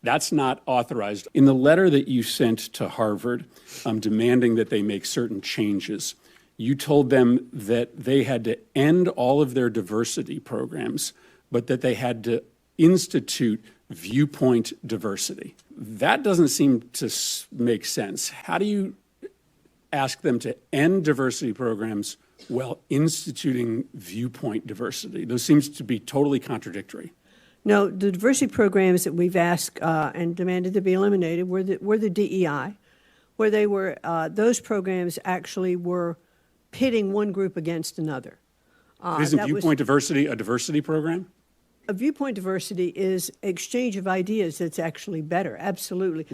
That's not authorized. In the letter that you sent to Harvard demanding that they make certain changes, you told them that they had to end all of their diversity programs, but that they had to institute viewpoint diversity. That doesn't seem to make sense. How do you ask them to end diversity programs while instituting viewpoint diversity? Those seems to be totally contradictory. No, the diversity programs that we've asked and demanded to be eliminated were the DEI, where they were, those programs actually were pitting one group against another. Isn't viewpoint diversity a diversity program? A viewpoint diversity is exchange of ideas that's actually better, absolutely.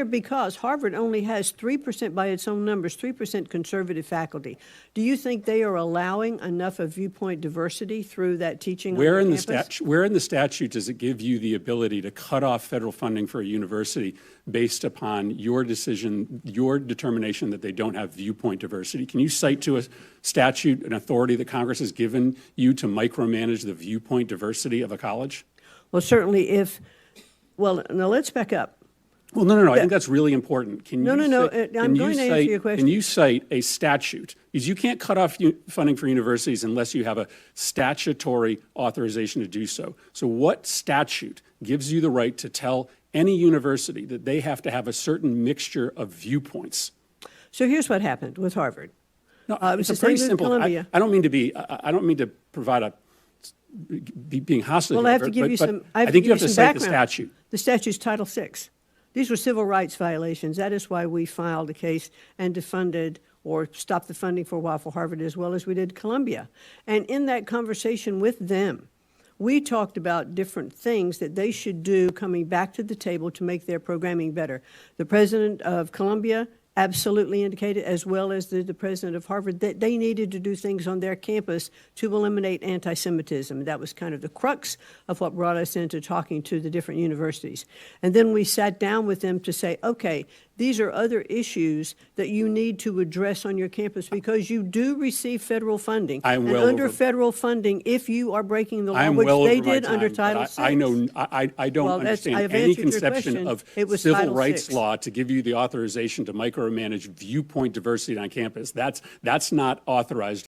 Because Harvard only has 3%, by its own numbers, 3% conservative faculty. Do you think they are allowing enough of viewpoint diversity through that teaching on campus? Where in the statute does it give you the ability to cut off federal funding for a university based upon your decision, your determination that they don't have viewpoint diversity? Can you cite to a statute, an authority that Congress has given you to micromanage the viewpoint diversity of a college? Well, certainly now let's back up. Well, no. I think that's really important. I'm going to answer your question. Can you cite a statute? Because you can't cut off funding for universities unless you have a statutory authorization to do so. So what statute gives you the right to tell any university that they have to have a certain mixture of viewpoints? So here's what happened with Harvard. No, it's a pretty simple. I don't mean to provide being hostile. Well, I have to give you some. I think you have to cite the statute. The statute's Title VI. These were civil rights violations. That is why we filed a case and defunded or stopped the funding for a while for Harvard, as well as we did Columbia. And in that conversation with them, we talked about different things that they should do coming back to the table to make their programming better. The president of Columbia absolutely indicated, as well as the president of Harvard, that they needed to do things on their campus to eliminate anti-Semitism. That was kind of the crux of what brought us into talking to the different universities. And then we sat down with them to say, okay, these are other issues that you need to address on your campus because you do receive federal funding. Under federal funding, if you are breaking the law, which they did under Title VI. I don't understand any conception of civil rights law to give you the authorization to micromanage viewpoint diversity on campus. That's not authorized